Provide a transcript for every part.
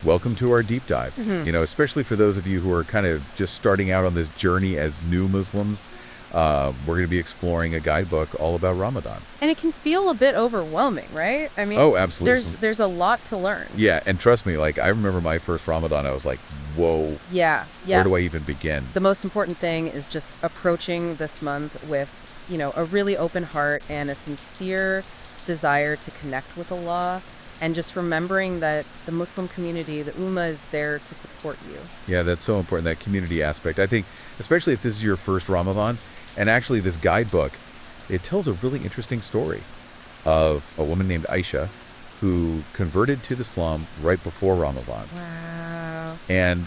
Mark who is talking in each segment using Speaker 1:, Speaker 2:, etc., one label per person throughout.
Speaker 1: Welcome to our deep dive. Especially for those of you who are kind of just starting out on this journey as new Muslims, we're going to be exploring a guidebook all about Ramadan.
Speaker 2: And it can feel a bit overwhelming, right? I mean,
Speaker 1: Oh, absolutely.
Speaker 2: there's a lot to learn.
Speaker 1: Yeah, and trust me, like I remember my first Ramadan, I was like, whoa,
Speaker 2: Yeah.
Speaker 1: where do I even begin?
Speaker 2: The most important thing is just approaching this month with, a really open heart and a sincere desire to connect with Allah, and just remembering that the Muslim community, the Ummah, is there to support you.
Speaker 1: Yeah, that's so important, that community aspect. I think, especially if this is your first Ramadan, and actually this guidebook, it tells a really interesting story of a woman named Aisha who converted to Islam right before Ramadan.
Speaker 2: Wow.
Speaker 1: And,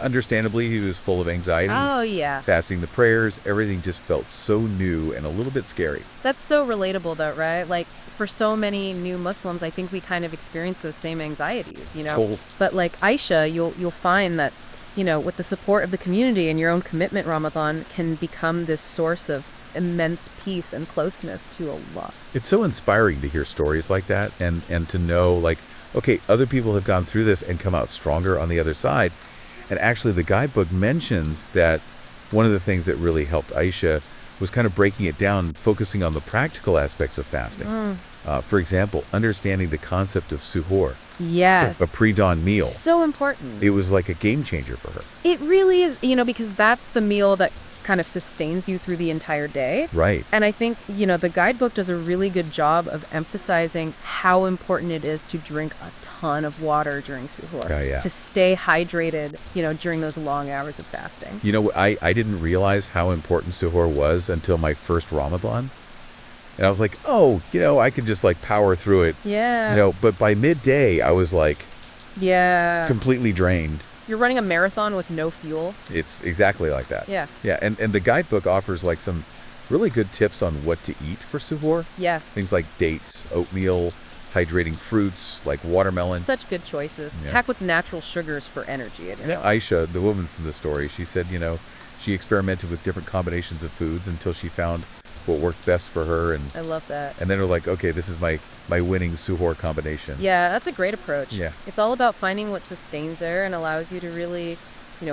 Speaker 1: understandably, he was full of anxiety.
Speaker 2: Oh, yeah.
Speaker 1: Fasting the prayers, everything just felt so new and a little bit scary.
Speaker 2: That's so relatable, though, right? Like, for so many new Muslims, I think we kind of experience those same anxieties,
Speaker 1: Total.
Speaker 2: But like Aisha, you'll find that, with the support of the community and your own commitment, Ramadan can become this source of immense peace and closeness to Allah.
Speaker 1: It's so inspiring to hear stories like that and to know, like, okay, other people have gone through this and come out stronger on the other side. And actually, the guidebook mentions that one of the things that really helped Aisha was kind of breaking it down, focusing on the practical aspects of fasting. For example, understanding the concept of suhoor,
Speaker 2: Yes.
Speaker 1: a pre-dawn meal.
Speaker 2: So important.
Speaker 1: It was like a game changer for her.
Speaker 2: It really is, because that's the meal that kind of sustains you through the entire day.
Speaker 1: Right.
Speaker 2: And I think, the guidebook does a really good job of emphasizing how important it is to drink a ton of water during suhoor.
Speaker 1: Oh, yeah.
Speaker 2: To stay hydrated, during those long hours of fasting.
Speaker 1: I didn't realize how important suhoor was until my first Ramadan. And I was like, oh, I could just like power through it.
Speaker 2: Yeah.
Speaker 1: But by midday, I was like
Speaker 2: Yeah.
Speaker 1: completely drained.
Speaker 2: You're running a marathon with no fuel.
Speaker 1: It's exactly like that.
Speaker 2: Yeah.
Speaker 1: Yeah, and the guidebook offers like some really good tips on what to eat for suhoor.
Speaker 2: Yes.
Speaker 1: Things like dates, oatmeal, hydrating fruits like watermelon.
Speaker 2: Such good choices.
Speaker 1: Yeah.
Speaker 2: Packed with natural sugars for energy.
Speaker 1: Aisha, the woman from the story, she said, she experimented with different combinations of foods until she found what worked best for her. And
Speaker 2: I love that.
Speaker 1: then they're like, okay, this is my winning suhoor combination.
Speaker 2: Yeah, that's a great approach.
Speaker 1: Yeah.
Speaker 2: It's all about finding what sustains there and allows you to really,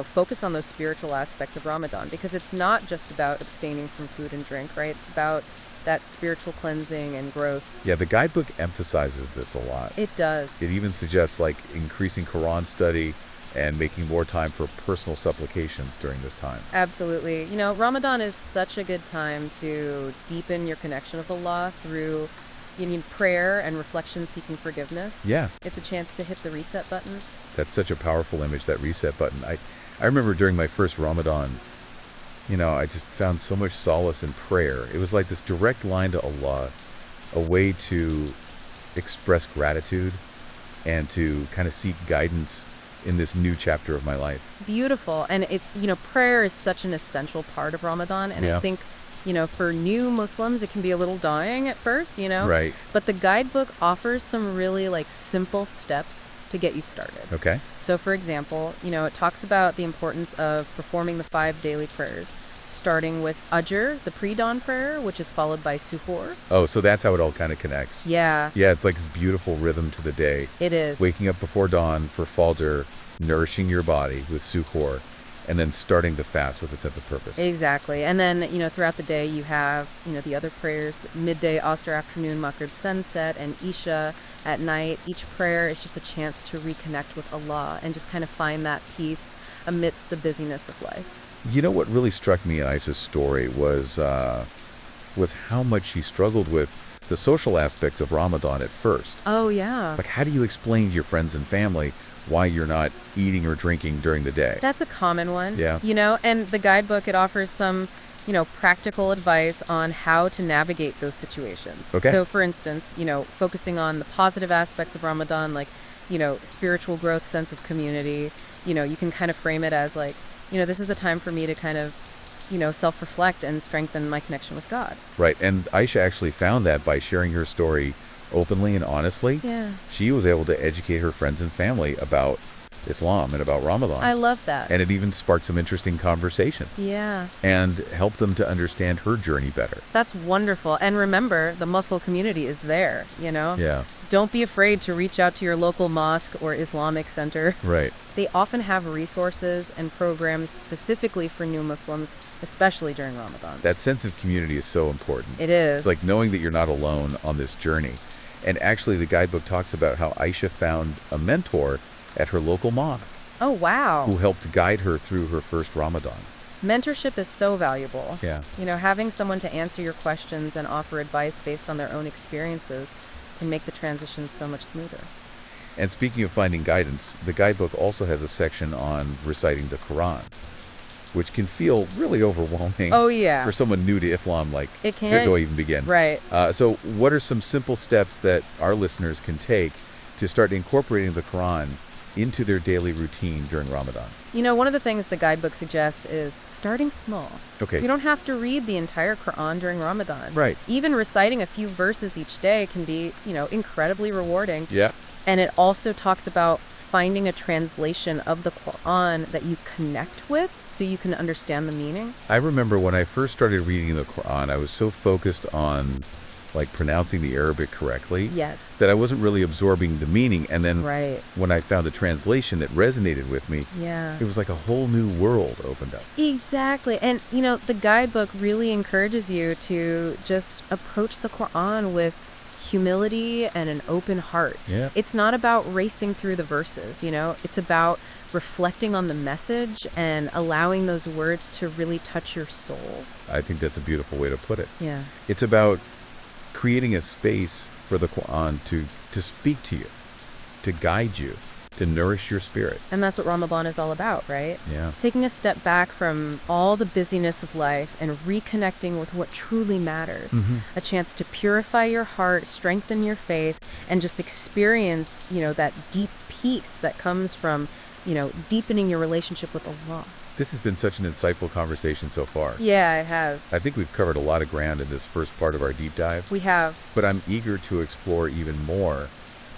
Speaker 2: focus on those spiritual aspects of Ramadan, because it's not just about abstaining from food and drink, right? It's about that spiritual cleansing and growth.
Speaker 1: Yeah, the guidebook emphasizes this a lot.
Speaker 2: It does.
Speaker 1: It even suggests like increasing Quran study and making more time for personal supplications during this time.
Speaker 2: Absolutely. Ramadan is such a good time to deepen your connection with Allah through prayer and reflection, seeking forgiveness.
Speaker 1: Yeah.
Speaker 2: It's a chance to hit the reset button.
Speaker 1: That's such a powerful image, that reset button. I remember during my first Ramadan, I just found so much solace in prayer. It was like this direct line to Allah, a way to express gratitude and to kind of seek guidance in this new chapter of my life.
Speaker 2: Beautiful. And it's, prayer is such an essential part of Ramadan. And
Speaker 1: Yeah.
Speaker 2: I think, for new Muslims, it can be a little daunting at first,
Speaker 1: Right.
Speaker 2: But the guidebook offers some really simple steps to get you started.
Speaker 1: Okay.
Speaker 2: So for example, it talks about the importance of performing the 5 daily prayers, starting with Ajr, the pre-dawn prayer, which is followed by Suhoor.
Speaker 1: Oh, so that's how it all kind of connects.
Speaker 2: Yeah,
Speaker 1: Yeah, it's like this beautiful rhythm to the day.
Speaker 2: it is.
Speaker 1: Waking up before dawn for Fajr, nourishing your body with suhoor, and then starting to fast with a sense of purpose.
Speaker 2: Exactly. And then, throughout the day you have, the other prayers, midday, Asr, afternoon, Maghrib, sunset, and Isha at night. Each prayer is just a chance to reconnect with Allah and just kind of find that peace amidst the busyness of life.
Speaker 1: What really struck me in Aisha's story was how much she struggled with the social aspects of Ramadan at first.
Speaker 2: Oh, yeah.
Speaker 1: Like, how do you explain to your friends and family why you're not eating or drinking during the day?
Speaker 2: That's a common one.
Speaker 1: Yeah.
Speaker 2: And the guidebook, it offers some, practical advice on how to navigate those situations.
Speaker 1: Okay.
Speaker 2: So for instance, focusing on the positive aspects of Ramadan, like, spiritual growth, sense of community, you can kind of frame it as like, this is a time for me to kind of, self-reflect and strengthen my connection with God.
Speaker 1: Right. And Aisha actually found that by sharing her story openly and honestly,
Speaker 2: Yeah.
Speaker 1: she was able to educate her friends and family about Islam and about Ramadan.
Speaker 2: I love that.
Speaker 1: And it even sparked some interesting conversations
Speaker 2: Yeah.
Speaker 1: and helped them to understand her journey better.
Speaker 2: That's wonderful. And remember, the Muslim community is there,
Speaker 1: Yeah.
Speaker 2: Don't be afraid to reach out to your local mosque or Islamic center.
Speaker 1: Right.
Speaker 2: They often have resources and programs specifically for new Muslims, especially during Ramadan.
Speaker 1: That sense of community is so important.
Speaker 2: It is.
Speaker 1: It's like knowing that you're not alone on this journey. And actually, the guidebook talks about how Aisha found a mentor at her local mosque
Speaker 2: Oh, wow.
Speaker 1: who helped guide her through her first Ramadan.
Speaker 2: Mentorship is so valuable.
Speaker 1: Yeah.
Speaker 2: Having someone to answer your questions and offer advice based on their own experiences can make the transition so much smoother.
Speaker 1: And speaking of finding guidance, the guidebook also has a section on reciting the Quran, which can feel really overwhelming
Speaker 2: Oh, yeah.
Speaker 1: for someone new to Islam. Like,
Speaker 2: It can.
Speaker 1: where do I even begin?
Speaker 2: Right.
Speaker 1: So what are some simple steps that our listeners can take to start incorporating the Quran into their daily routine during Ramadan?
Speaker 2: One of the things the guidebook suggests is starting small.
Speaker 1: Okay.
Speaker 2: You don't have to read the entire Quran during Ramadan.
Speaker 1: Right.
Speaker 2: Even reciting a few verses each day can be, incredibly rewarding.
Speaker 1: Yeah.
Speaker 2: And it also talks about finding a translation of the Quran that you connect with so you can understand the meaning.
Speaker 1: I remember when I first started reading the Quran, I was so focused on pronouncing the Arabic correctly
Speaker 2: Yes.
Speaker 1: that I wasn't really absorbing the meaning. And then
Speaker 2: Right.
Speaker 1: when I found a translation that resonated with me,
Speaker 2: Yeah.
Speaker 1: it was like a whole new world opened up.
Speaker 2: Exactly. And, the guidebook really encourages you to just approach the Quran with humility and an open heart.
Speaker 1: Yeah.
Speaker 2: It's not about racing through the verses, It's about reflecting on the message and allowing those words to really touch your soul.
Speaker 1: I think that's a beautiful way to put it.
Speaker 2: Yeah.
Speaker 1: It's about creating a space for the Quran to speak to you, to guide you, to nourish your spirit.
Speaker 2: And that's what Ramadan is all about, right?
Speaker 1: Yeah.
Speaker 2: Taking a step back from all the busyness of life and reconnecting with what truly matters. A chance to purify your heart, strengthen your faith, and just experience, that deep peace that comes from, deepening your relationship with Allah.
Speaker 1: This has been such an insightful conversation so far.
Speaker 2: Yeah, it has.
Speaker 1: I think we've covered a lot of ground in this first part of our deep dive,
Speaker 2: We have.
Speaker 1: but I'm eager to explore even more.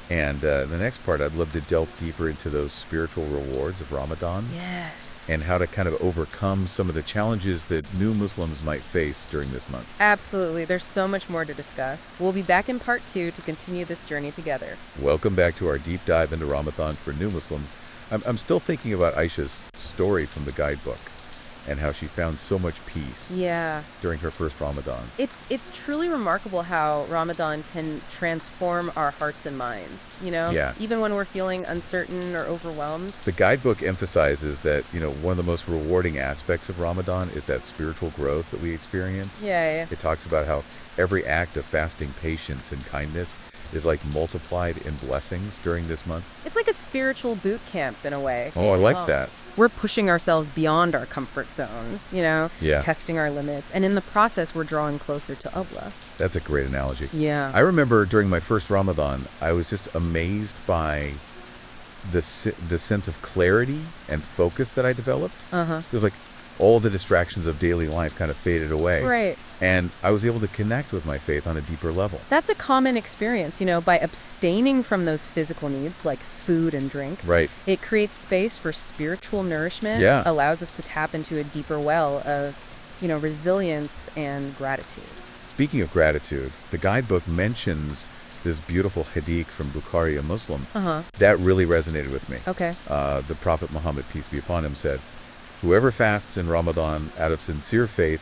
Speaker 1: And the next part, I'd love to delve deeper into those spiritual rewards of Ramadan
Speaker 2: Yes.
Speaker 1: and how to kind of overcome some of the challenges that new Muslims might face during this month.
Speaker 2: Absolutely. There's so much more to discuss. We'll be back in part 2 to continue this journey together.
Speaker 1: Welcome back to our deep dive into Ramadan for new Muslims. I'm still thinking about Aisha's story from the guidebook and how she found so much peace
Speaker 2: Yeah.
Speaker 1: during her first Ramadan.
Speaker 2: It's truly remarkable how Ramadan can transform our hearts and minds,
Speaker 1: Yeah.
Speaker 2: Even when we're feeling uncertain or overwhelmed.
Speaker 1: The guidebook emphasizes that, one of the most rewarding aspects of Ramadan is that spiritual growth that we experience.
Speaker 2: Yeah.
Speaker 1: It talks about how every act of fasting, patience, and kindness is multiplied in blessings during this month.
Speaker 2: It's like a spiritual boot camp in a way.
Speaker 1: Oh, I like that.
Speaker 2: We're pushing ourselves beyond our comfort zones,
Speaker 1: Yeah.
Speaker 2: testing our limits. And in the process, we're drawing closer to Allah.
Speaker 1: That's a great analogy.
Speaker 2: Yeah.
Speaker 1: I remember during my first Ramadan, I was just amazed by the sense of clarity and focus that I developed. It was like all the distractions of daily life kind of faded away.
Speaker 2: Right.
Speaker 1: And I was able to connect with my faith on a deeper level.
Speaker 2: That's a common experience, by abstaining from those physical needs like food and drink.
Speaker 1: Right.
Speaker 2: It creates space for spiritual nourishment.
Speaker 1: Yeah.
Speaker 2: Allows us to tap into a deeper well of, resilience and gratitude.
Speaker 1: Speaking of gratitude, the guidebook mentions this beautiful hadith from Bukhari, a Muslim. That really resonated with me.
Speaker 2: Okay.
Speaker 1: The Prophet Muhammad, peace be upon him, said, "Whoever fasts in Ramadan out of sincere faith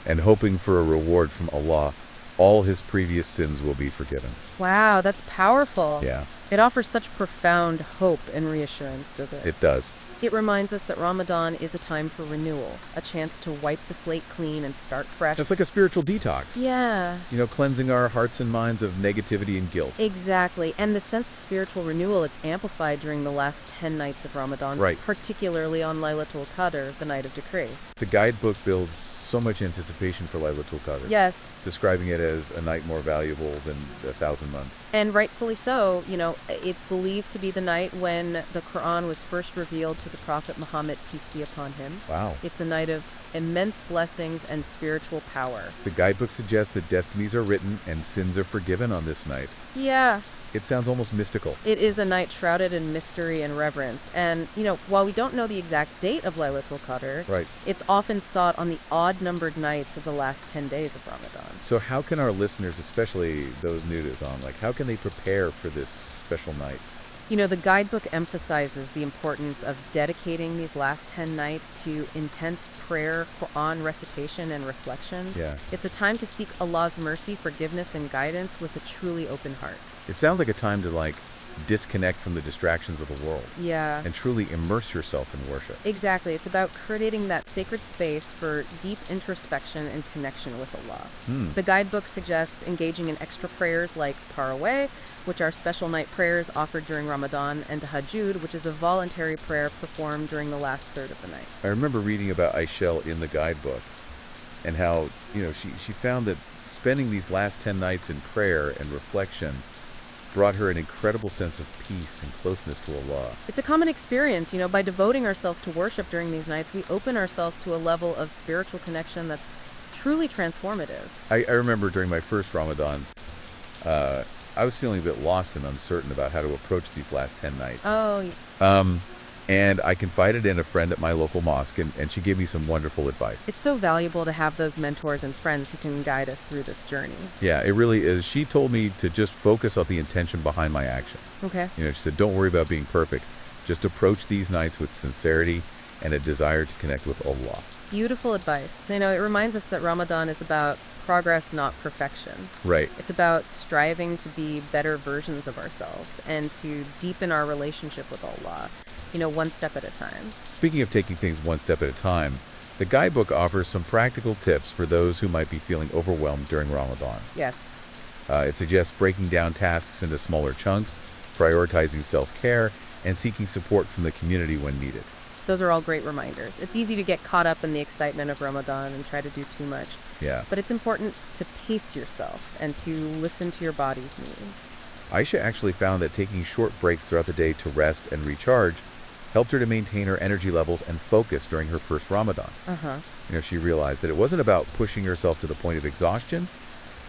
Speaker 1: and hoping for a reward from Allah, all his previous sins will be forgiven."
Speaker 2: Wow, that's powerful.
Speaker 1: Yeah,
Speaker 2: It offers such profound hope and reassurance, does it?
Speaker 1: it does.
Speaker 2: It reminds us that Ramadan is a time for renewal, a chance to wipe the slate clean and start fresh.
Speaker 1: It's like a spiritual detox.
Speaker 2: Yeah.
Speaker 1: Cleansing our hearts and minds of negativity and guilt.
Speaker 2: Exactly. And the sense of spiritual renewal, it's amplified during the last 10 nights of Ramadan,
Speaker 1: Right.
Speaker 2: particularly on Laylatul Qadr, the night of decree.
Speaker 1: The guidebook builds so much anticipation for Laylatul Qadr.
Speaker 2: Yes.
Speaker 1: Describing it as a night more valuable than 1,000 months.
Speaker 2: And rightfully so. It's believed to be the night when the Quran was first revealed to the Prophet Muhammad, peace be upon him.
Speaker 1: Wow.
Speaker 2: It's a night of immense blessings and spiritual power.
Speaker 1: The guidebook suggests that destinies are written and sins are forgiven on this night.
Speaker 2: Yeah.
Speaker 1: It sounds almost mystical.
Speaker 2: It is a night shrouded in mystery and reverence. And, while we don't know the exact date of Laylatul Qadr,
Speaker 1: Right.
Speaker 2: it's often sought on the odd-numbered nights of the last 10 days of Ramadan.
Speaker 1: So how can our listeners, especially those new to Islam, how can they prepare for this special night?
Speaker 2: The guidebook emphasizes the importance of dedicating these last 10 nights to intense prayer, Quran recitation, and reflection.
Speaker 1: Yeah.
Speaker 2: It's a time to seek Allah's mercy, forgiveness, and guidance with a truly open heart.
Speaker 1: It sounds like a time to disconnect from the distractions of the world
Speaker 2: Yeah.
Speaker 1: and truly immerse yourself in worship.
Speaker 2: Exactly. It's about creating that sacred space for deep introspection and connection with Allah. The guidebook suggests engaging in extra prayers like Taraweh, which are special night prayers offered during Ramadan, and Tahajjud, which is a voluntary prayer performed during the last third of the night.
Speaker 1: I remember reading about Aishel in the guidebook and how, she found that spending these last 10 nights in prayer and reflection brought her an incredible sense of peace and closeness to Allah.
Speaker 2: It's a common experience, by devoting ourselves to worship during these nights, we open ourselves to a level of spiritual connection that's truly transformative.
Speaker 1: I remember during my first Ramadan, I was feeling a bit lost and uncertain about how to approach these last 10 nights.
Speaker 2: Oh,
Speaker 1: And I confided in a friend at my local mosque, and she gave me some wonderful advice.
Speaker 2: it's so valuable to have those mentors and friends who can guide us through this journey.
Speaker 1: Yeah, it really is. She told me to just focus on the intention behind my actions.
Speaker 2: Okay.
Speaker 1: She said, don't worry about being perfect. Just approach these nights with sincerity and a desire to connect with Allah.
Speaker 2: Beautiful advice. It reminds us that Ramadan is about progress, not perfection.
Speaker 1: Right.
Speaker 2: It's about striving to be better versions of ourselves and to deepen our relationship with Allah, one step at a time.
Speaker 1: Speaking of taking things one step at a time, the guidebook offers some practical tips for those who might be feeling overwhelmed during Ramadan.
Speaker 2: Yes.
Speaker 1: It suggests breaking down tasks into smaller chunks, prioritizing self-care, and seeking support from the community when needed.
Speaker 2: Those are all great reminders. It's easy to get caught up in the excitement of Ramadan and try to do too much.
Speaker 1: Yeah.
Speaker 2: But it's important to pace yourself and to listen to your body's needs.
Speaker 1: Aisha actually found that taking short breaks throughout the day to rest and recharge helped her to maintain her energy levels and focus during her first Ramadan.
Speaker 2: Uh-huh.
Speaker 1: She realized that it wasn't about pushing herself to the point of exhaustion,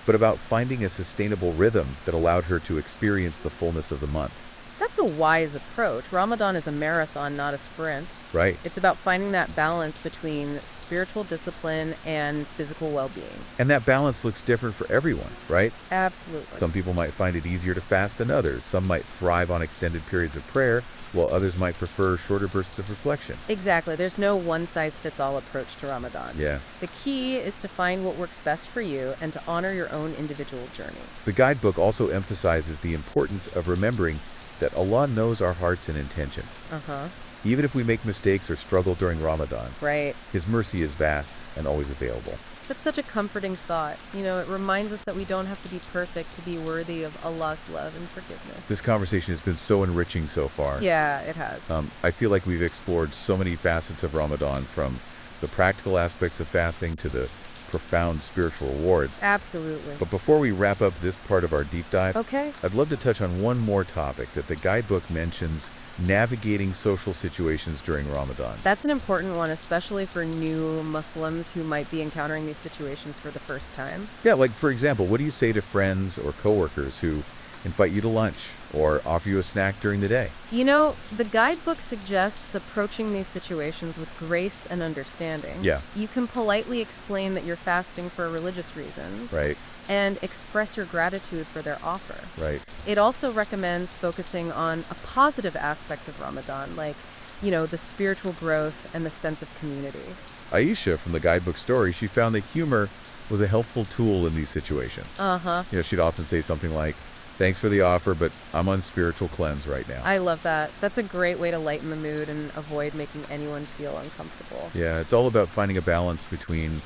Speaker 1: but about finding a sustainable rhythm that allowed her to experience the fullness of the month.
Speaker 2: That's a wise approach. Ramadan is a marathon, not a sprint.
Speaker 1: Right.
Speaker 2: It's about finding that balance between spiritual discipline and physical well-being.
Speaker 1: And that balance looks different for everyone, right?
Speaker 2: Absolutely.
Speaker 1: Some people might find it easier to fast than others. Some might thrive on extended periods of prayer, while others might prefer shorter bursts of reflection.
Speaker 2: Exactly. There's no one-size-fits-all approach to Ramadan.
Speaker 1: Yeah.
Speaker 2: The key is to find what works best for you and to honor your own individual journey.
Speaker 1: The guidebook also emphasizes the importance of remembering that Allah knows our hearts and intentions.
Speaker 2: Uh-huh.
Speaker 1: Even if we make mistakes or struggle during Ramadan,
Speaker 2: Right.
Speaker 1: His mercy is vast and always available.
Speaker 2: That's such a comforting thought. It reminds us that we don't have to be perfect to be worthy of Allah's love and forgiveness.
Speaker 1: This conversation has been so enriching so far.
Speaker 2: Yeah, it has.
Speaker 1: I feel like we've explored so many facets of Ramadan, from the practical aspects of fasting to the profound spiritual rewards.
Speaker 2: Absolutely.
Speaker 1: But before we wrap up this part of our deep dive,
Speaker 2: Okay.
Speaker 1: I'd love to touch on one more topic that the guidebook mentions: navigating social situations during Ramadan.
Speaker 2: That's an important one, especially for new Muslims who might be encountering these situations for the first time.
Speaker 1: Yeah, for example, what do you say to friends or coworkers who invite you to lunch or offer you a snack during the day?
Speaker 2: The guidebook suggests approaching these situations with grace and understanding.
Speaker 1: Yeah.
Speaker 2: You can politely explain that you're fasting for religious reasons.
Speaker 1: Right,
Speaker 2: And express your gratitude for their offer.
Speaker 1: right.
Speaker 2: It also recommends focusing on positive aspects of Ramadan, like, the spiritual growth and the sense of community.
Speaker 1: Aisha, from the guidebook story, she found that humor was a helpful tool in these situations.
Speaker 2: Uh-huh.
Speaker 1: She'd often say something like, "Thanks for the offer, but I'm on spiritual cleanse right now."
Speaker 2: I love that. That's a great way to lighten the mood and avoid making anyone feel uncomfortable.
Speaker 1: Yeah, it's all about finding a balance between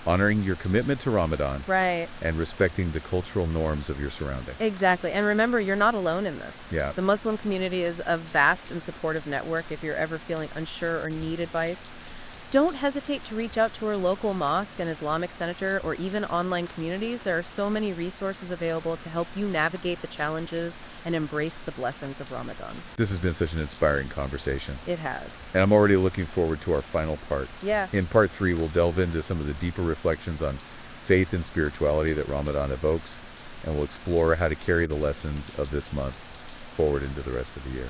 Speaker 1: honoring your commitment to Ramadan
Speaker 2: Right.
Speaker 1: and respecting the cultural norms of your surrounding.
Speaker 2: Exactly. And remember, you're not alone in this.
Speaker 1: Yeah.
Speaker 2: The Muslim community is a vast and supportive network. If you're ever feeling unsure or need advice, don't hesitate to reach out to our local mosque and Islamic center or even online communities. There are so many resources available to help you navigate the challenges and embrace the blessings of Ramadan.
Speaker 1: This has been such an inspiring conversation,
Speaker 2: It has.
Speaker 1: and I'm already looking forward to our final part.
Speaker 2: Yes.
Speaker 1: In part 3, we'll delve into some of the deeper reflections on faith and spirituality that Ramadan evokes, and we'll explore how to carry the lessons of this month forward into the rest of the year.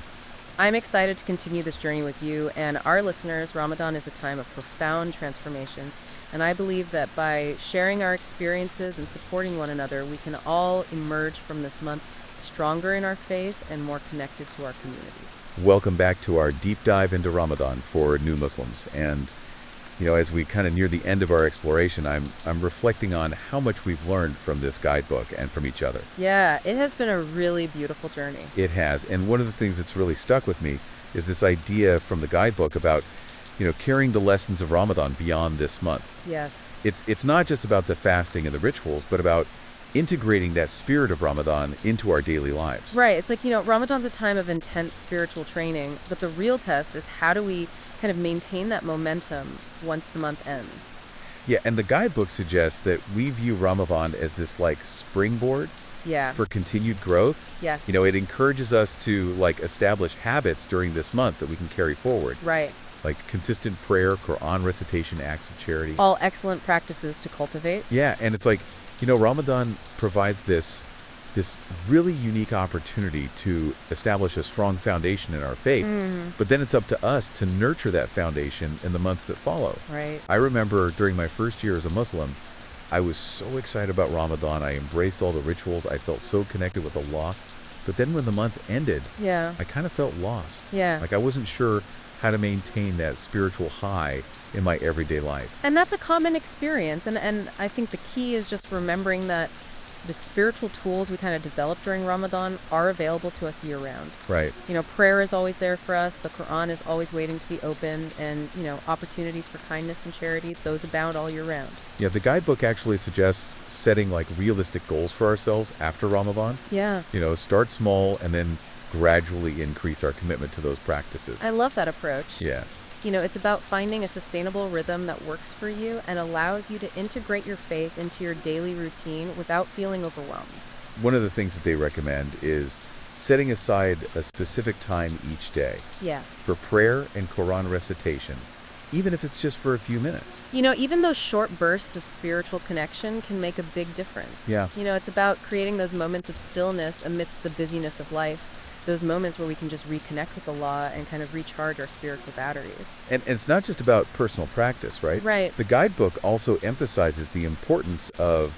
Speaker 2: I'm excited to continue this journey with you and our listeners. Ramadan is a time of profound transformation, and I believe that by sharing our experiences and supporting one another, we can all emerge from this month stronger in our faith and more connected to our communities.
Speaker 1: Welcome back to our deep dive into Ramadan for new Muslims. And as we kind of near the end of our exploration, I'm reflecting on how much we've learned from this guidebook and from each other.
Speaker 2: Yeah, it has been a really beautiful journey.
Speaker 1: It has. And one of the things that's really stuck with me is this idea from the guidebook about, carrying the lessons of Ramadan beyond this month.
Speaker 2: Yes.
Speaker 1: It's not just about the fasting and the rituals, but about integrating that spirit of Ramadan into our daily lives.
Speaker 2: Right. It's like, Ramadan's a time of intense spiritual training, but the real test is how do we kind of maintain that momentum once the month ends?
Speaker 1: Yeah, and the guidebook suggests that we view Ramadan as this springboard
Speaker 2: Yeah.
Speaker 1: for continued growth.
Speaker 2: Yes.
Speaker 1: It encourages us to establish habits during this month that we can carry forward.
Speaker 2: Right.
Speaker 1: Like consistent prayer, Quran recitation, acts of charity.
Speaker 2: All excellent practices to cultivate.
Speaker 1: Yeah, and it's Ramadan provides this really unique opportunity to establish a strong foundation in our faith. But then it's up to us to nurture that foundation in the months that follow.
Speaker 2: Right.
Speaker 1: I remember during my first year as a Muslim, I was so excited about Ramadan. I embraced all the rituals. I felt so connected with Allah. But then when the month ended,
Speaker 2: Yeah.
Speaker 1: I kind of felt lost.
Speaker 2: Yeah.
Speaker 1: I wasn't sure how to maintain that spiritual high in my everyday life.
Speaker 2: And that's a common experience. And I think the key is just remembering that the spiritual tools we kind of develop during Ramadan are available to us year round.
Speaker 1: Right.
Speaker 2: Prayer is always there for us. The Quran is always waiting to be opened. And, opportunities for kindness and charity, those abound all year round.
Speaker 1: Yeah, the guidebook actually suggests setting realistic goals for ourselves after Ramadan.
Speaker 2: Yeah.
Speaker 1: Start small and then gradually increase our commitment to those practices.
Speaker 2: I love that approach.
Speaker 1: Yeah.
Speaker 2: It's about finding a sustainable rhythm that works for you and allows you to integrate your faith into your daily routine without feeling overwhelmed.
Speaker 1: One of the things that they recommend is setting aside a specific time each day
Speaker 2: Yes.
Speaker 1: for prayer and Quran recitation, even if it's just for a few minutes.
Speaker 2: Even those short bursts of spiritual connection can make a big difference.
Speaker 1: Yeah.
Speaker 2: It's about creating those moments of stillness amidst the busyness of life. Those moments where we can just reconnect with Allah and kind of recharge our spiritual batteries.
Speaker 1: And it's not just about personal practice, right?
Speaker 2: Right.
Speaker 1: The guidebook also emphasizes the importance of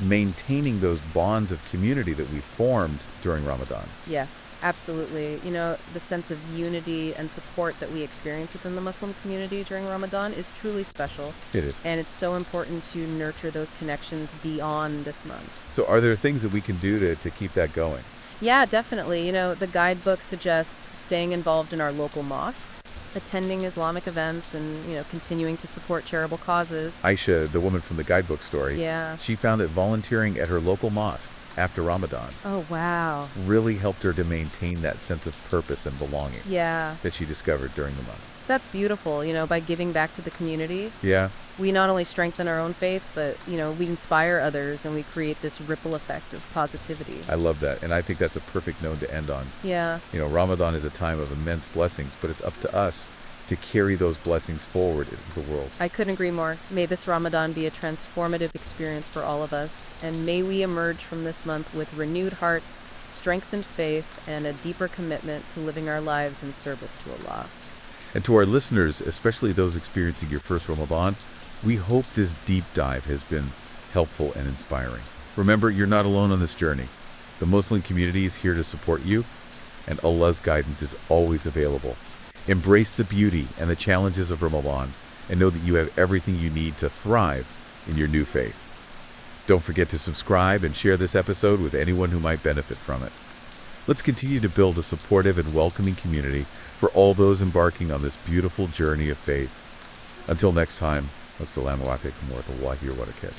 Speaker 1: maintaining those bonds of community that we formed during Ramadan.
Speaker 2: Yes, absolutely. The sense of unity and support that we experience within the Muslim community during Ramadan is truly special.
Speaker 1: It is.
Speaker 2: And it's so important to nurture those connections beyond this month.
Speaker 1: So are there things that we can do to keep that going?
Speaker 2: Yeah, definitely. The guidebook suggests staying involved in our local mosques, attending Islamic events, and, continuing to support charitable causes.
Speaker 1: Aisha, the woman from the guidebook story,
Speaker 2: Yeah.
Speaker 1: she found that volunteering at her local mosque after Ramadan
Speaker 2: Oh, wow.
Speaker 1: really helped her to maintain that sense of purpose and belonging
Speaker 2: Yeah.
Speaker 1: that she discovered during the month.
Speaker 2: That's beautiful. By giving back to the community,
Speaker 1: Yeah,
Speaker 2: we not only strengthen our own faith, but, we inspire others and we create this ripple effect of positivity.
Speaker 1: I love that. And I think that's a perfect note to end on.
Speaker 2: Yeah.
Speaker 1: Ramadan is a time of immense blessings, but it's up to us to carry those blessings forward into the world.
Speaker 2: I couldn't agree more. May this Ramadan be a transformative experience for all of us, and may we emerge from this month with renewed hearts, strengthened faith, and a deeper commitment to living our lives in service to Allah.
Speaker 1: And to our listeners, especially those experiencing your first Ramadan, we hope this deep dive has been helpful and inspiring. Remember, you're not alone on this journey. The Muslim community is here to support you, and Allah's guidance is always available. Embrace the beauty and the challenges of Ramadan, and know that you have everything you need to thrive in your new faith. Don't forget to subscribe and share this episode with anyone who might benefit from it. Let's continue to build a supportive and welcoming community for all those embarking on this beautiful journey of faith. Until next time, Assalamu alaikum wa rahmatullahi wa barakatuh.